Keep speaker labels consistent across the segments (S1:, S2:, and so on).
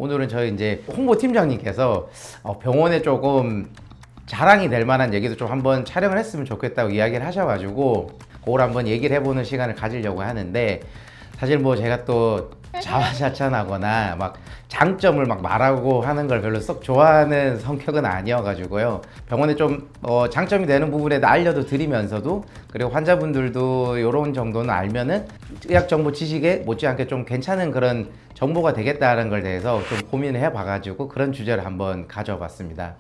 S1: 오늘은 저희 이제 홍보팀장님께서 병원에 조금 자랑이 될 만한 얘기도 좀 한번 촬영을 했으면 좋겠다고 이야기를 하셔가지고 그걸 한번 얘기를 해보는 시간을 가지려고 하는데, 사실 뭐 제가 또 자화자찬하거나 막 장점을 막 말하고 하는 걸 별로 썩 좋아하는 성격은 아니어가지고요. 병원에 좀 장점이 되는 부분에 알려도 드리면서도, 그리고 환자분들도 이런 정도는 알면은 의학 정보 지식에 못지않게 좀 괜찮은 그런 정보가 되겠다는 걸 대해서 좀 고민을 해봐가지고 그런 주제를 한번 가져봤습니다.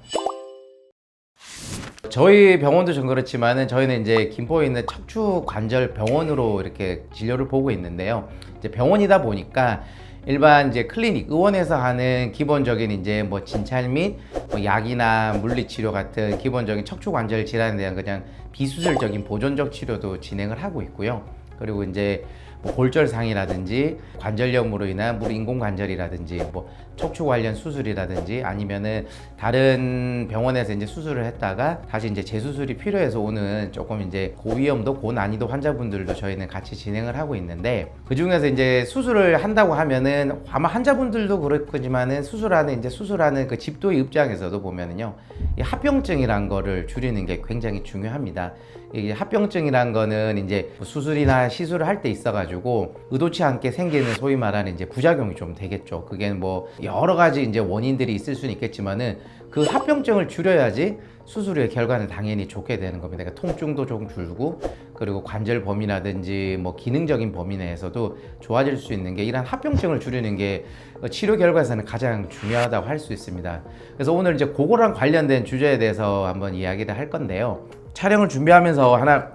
S1: 저희 병원도 좀 그렇지만은 저희는 이제 김포에 있는 척추관절 병원으로 이렇게 진료를 보고 있는데요. 이제 병원이다 보니까 일반 이제 클리닉 의원에서 하는 기본적인 이제 뭐 진찰 및 뭐 약이나 물리치료 같은 기본적인 척추관절 질환에 대한 그냥 비수술적인 보존적 치료도 진행을 하고 있고요. 그리고 이제 뭐 골절상이라든지 관절염으로 인한 무릎 인공관절이라든지 뭐 척추 관련 수술이라든지 아니면은 다른 병원에서 이제 수술을 했다가 다시 이제 재수술이 필요해서 오는 조금 이제 고위험도 고난이도 환자분들도 저희는 같이 진행을 하고 있는데, 그 중에서 이제 수술을 한다고 하면은 아마 환자분들도 그렇지만은 수술하는 그 집도의 입장에서도 보면은요, 이 합병증이란 거를 줄이는 게 굉장히 중요합니다. 이게 합병증이란 거는 이제 수술이나 시술을 할 때 있어가지고 의도치 않게 생기는 소위 말하는 이제 부작용이 좀 되겠죠. 그게 뭐 여러 가지 이제 원인들이 있을 수는 있겠지만은 그 합병증을 줄여야지 수술의 결과는 당연히 좋게 되는 겁니다. 그러니까 통증도 좀 줄고, 그리고 관절 범위라든지 뭐 기능적인 범위 내에서도 좋아질 수 있는 게 이런 합병증을 줄이는 게 치료 결과에서는 가장 중요하다고 할 수 있습니다. 그래서 오늘 이제 그거랑 관련된 주제에 대해서 한번 이야기를 할 건데요. 촬영을 준비하면서 하나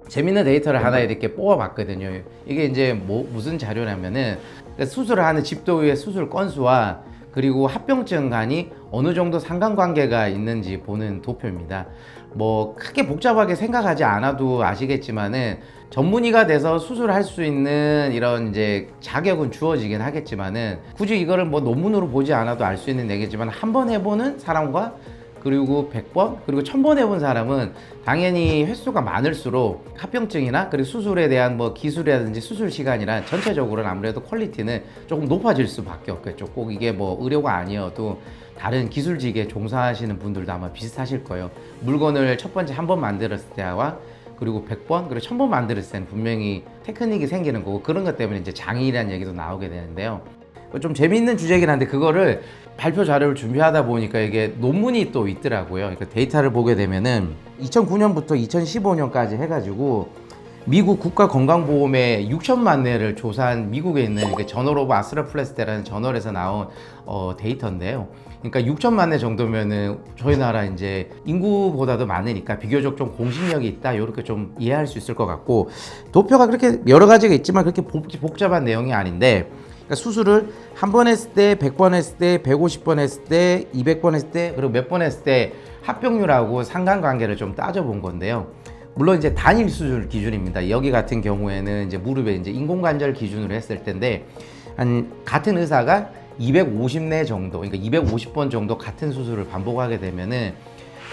S1: 재밌는 데이터를 하나 이렇게 뽑아봤거든요. 이게 이제 무슨 자료냐면은 수술을 하는 집도의 수술 건수와 그리고 합병증 간이 어느 정도 상관관계가 있는지 보는 도표입니다. 뭐 크게 복잡하게 생각하지 않아도 아시겠지만은 전문의가 돼서 수술할 수 있는 이런 이제 자격은 주어지긴 하겠지만은 굳이 이거를 뭐 논문으로 보지 않아도 알 수 있는 얘기지만 한 번 해보는 사람과 그리고 100번 그리고 1000번 해본 사람은 당연히 횟수가 많을수록 합병증이나 그리고 수술에 대한 뭐 기술이라든지 수술 시간이나 전체적으로는 아무래도 퀄리티는 조금 높아질 수밖에 없겠죠. 꼭 이게 뭐 의료가 아니어도 다른 기술직에 종사하시는 분들도 아마 비슷하실 거예요. 물건을 첫 번째 한 번 만들었을 때와 그리고 100번 그리고 1000번 만들었을 때는 분명히 테크닉이 생기는 거고, 그런 것 때문에 이제 장애인이라는 얘기도 나오게 되는데요. 좀 재미있는 주제긴 한데 그거를 발표 자료를 준비하다 보니까 이게 논문이 또 있더라고요. 그러니까 데이터를 보게 되면은 2009년부터 2015년까지 해가지고 미국 국가건강보험에 6천만 내를 조사한 미국에 있는 저널 오브 아스트로플래스테라는 저널에서 나온 데이터인데요. 그러니까 6천만 내 정도면은 저희 나라 이제 인구보다도 많으니까 비교적 좀 공신력이 있다, 이렇게 좀 이해할 수 있을 것 같고, 도표가 그렇게 여러 가지가 있지만 그렇게 복잡한 내용이 아닌데, 그러니까 수술을 한 번 했을 때, 100번 했을 때, 150번 했을 때, 200번 했을 때, 그리고 몇 번 했을 때 합병률하고 상관관계를 좀 따져본 건데요. 물론 이제 단일 수술 기준입니다. 여기 같은 경우에는 이제 무릎에 이제 인공관절 기준으로 했을 텐데, 한 같은 의사가 250내 정도, 그러니까 250번 정도 같은 수술을 반복하게 되면은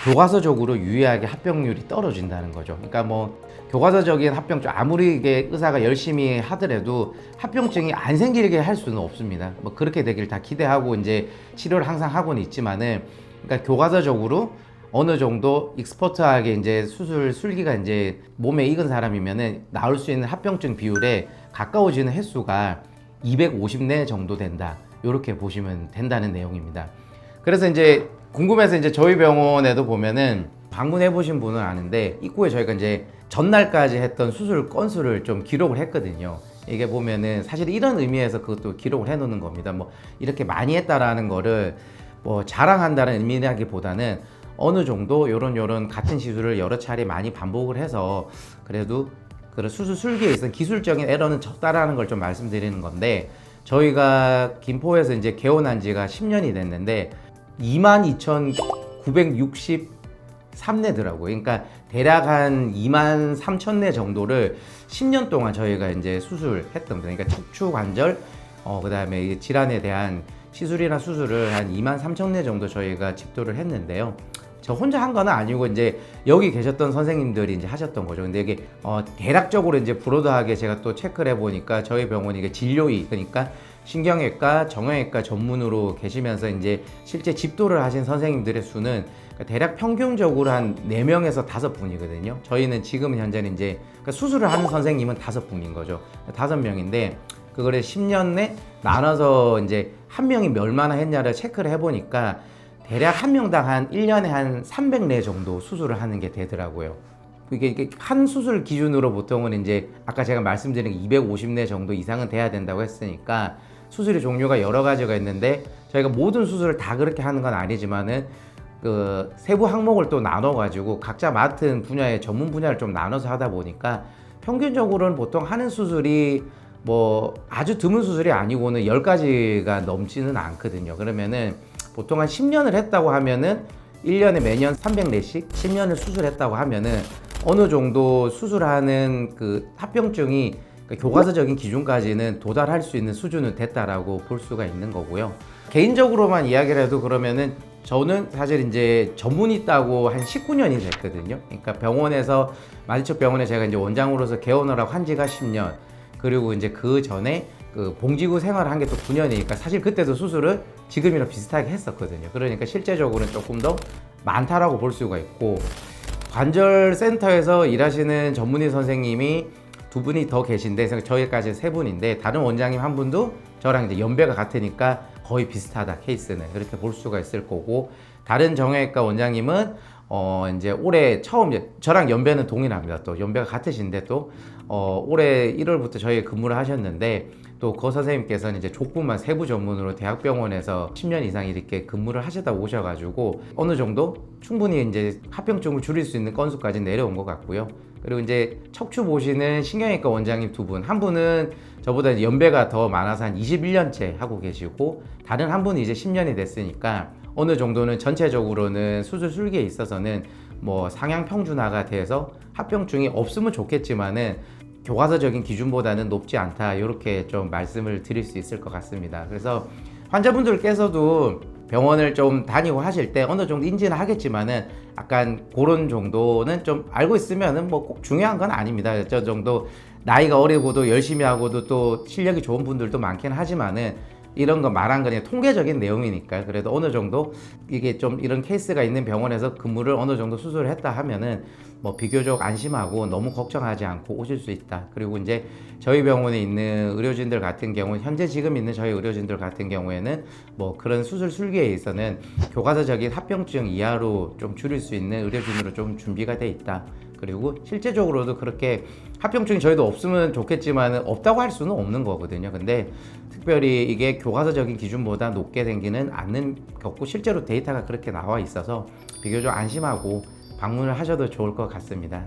S1: 교과서적으로 유의하게 합병률이 떨어진다는 거죠. 그러니까 뭐 교과서적인 합병증, 아무리 이게 의사가 열심히 하더라도 합병증이 안 생기게 할 수는 없습니다. 뭐 그렇게 되길 다 기대하고 이제 치료를 항상 하고는 있지만은, 그러니까 교과서적으로 어느 정도 익스퍼트하게 이제 수술 술기가 이제 몸에 익은 사람이면은 나올 수 있는 합병증 비율에 가까워지는 횟수가 250내 정도 된다, 이렇게 보시면 된다는 내용입니다. 그래서 이제 궁금해서 이제 저희 병원에도 보면은 방문해 보신 분은 아는데, 입구에 저희가 이제 전날까지 했던 수술 건수를 좀 기록을 했거든요. 이게 보면은 사실 이런 의미에서 그것도 기록을 해 놓는 겁니다. 뭐 이렇게 많이 했다라는 거를 뭐 자랑한다는 의미라기보다는 어느 정도 요런 같은 시술을 여러 차례 많이 반복을 해서 그래도 그런 수술 술기에 있어서 기술적인 에러는 적다라는 걸 좀 말씀드리는 건데, 저희가 김포에서 이제 개원한 지가 10년이 됐는데 22,963내더라고요. 그러니까 대략 한 23,000내 정도를 10년 동안 저희가 이제 수술했던 거예요. 그러니까 척추 관절, 그다음에 질환에 대한 시술이나 수술을 한 23,000내 정도 저희가 집도를 했는데요. 저 혼자 한 건 아니고 이제 여기 계셨던 선생님들이 이제 하셨던 거죠. 근데 이게 대략적으로 이제 브로드하게 제가 또 체크를 해보니까 저희 병원이 이게 진료의, 그러니까 신경외과, 정형외과 전문으로 계시면서 이제 실제 집도를 하신 선생님들의 수는 대략 평균적으로 한 4명에서 5분이거든요. 저희는 지금 현재는 이제 수술을 하는 선생님은 5분인 거죠. 5명인데 그거를 10년 내 나눠서 이제 한 명이 얼마나 했냐를 체크를 해보니까 대략 한 명당 한 1년에 한 300례 정도 수술을 하는 게 되더라고요. 이게 한 수술 기준으로 보통은 이제 아까 제가 말씀드린 250례 정도 이상은 돼야 된다고 했으니까 수술의 종류가 여러 가지가 있는데 저희가 모든 수술을 다 그렇게 하는 건 아니지만은 그 세부 항목을 또 나눠 가지고 각자 맡은 분야의 전문 분야를 좀 나눠서 하다 보니까 평균적으로는 보통 하는 수술이 뭐 아주 드문 수술이 아니고는 10가지가 넘지는 않거든요. 그러면은 보통 한 10년을 했다고 하면은 1년에 매년 300례씩 10년을 수술했다고 하면은 어느 정도 수술하는 그 합병증이 교과서적인 기준까지는 도달할 수 있는 수준은 됐다라고 볼 수가 있는 거고요. 개인적으로만 이야기를 해도 그러면은 저는 사실 이제 전문의 있다고 한 19년이 됐거든요. 그러니까 병원에서 마지척 병원에 제가 이제 원장으로서 개원을 하고 한 지가 10년. 그리고 이제 그 전에 그 봉지구 생활을 한 게 또 9년이니까 사실 그때도 수술을 지금이랑 비슷하게 했었거든요. 그러니까 실제적으로는 조금 더 많다라고 볼 수가 있고, 관절센터에서 일하시는 전문의 선생님이 2분이 더 계신데 저희까지 3분인데 다른 원장님 한 분도 저랑 이제 연배가 같으니까 거의 비슷하다, 케이스는 그렇게 볼 수가 있을 거고, 다른 정형외과 원장님은 이제 올해 처음, 이제 저랑 연배는 동일합니다. 또 연배가 같으신데 또 올해 1월부터 저희 근무를 하셨는데 또 그 선생님께서는 이제 족부만 세부 전문으로 대학병원에서 10년 이상 이렇게 근무를 하시다 오셔가지고 어느 정도 충분히 이제 합병증을 줄일 수 있는 건수까지 내려온 것 같고요. 그리고 이제 척추 보시는 신경외과 원장님 2분, 한 분은 저보다 연배가 더 많아서 한 21년째 하고 계시고, 다른 한 분이 이제 10년이 됐으니까 어느 정도는 전체적으로는 수술 술기에 있어서는 뭐 상향 평준화가 돼서 합병증이 없으면 좋겠지만은 교과서적인 기준보다는 높지 않다, 이렇게 좀 말씀을 드릴 수 있을 것 같습니다. 그래서 환자분들께서도 병원을 좀 다니고 하실 때 어느 정도 인지는 하겠지만은 약간 그런 정도는 좀 알고 있으면은 뭐 꼭 중요한 건 아닙니다. 저 정도 나이가 어리고도 열심히 하고도 또 실력이 좋은 분들도 많긴 하지만은 이런 거 말한 건 그냥 통계적인 내용이니까, 그래도 어느 정도 이게 좀 이런 케이스가 있는 병원에서 근무를 어느 정도 수술을 했다 하면은 뭐 비교적 안심하고 너무 걱정하지 않고 오실 수 있다. 그리고 이제 저희 병원에 있는 의료진들 같은 경우는 현재 지금 있는 저희 의료진들 같은 경우에는 뭐 그런 수술 술기에 있어서는 교과서적인 합병증 이하로 좀 줄일 수 있는 의료진으로 좀 준비가 돼 있다. 그리고 실제적으로도 그렇게 합병증이 저희도 없으면 좋겠지만 없다고 할 수는 없는 거거든요. 근데 특별히 이게 교과서적인 기준보다 높게 생기는 않는 겹고 실제로 데이터가 그렇게 나와 있어서 비교적 안심하고 방문을 하셔도 좋을 것 같습니다.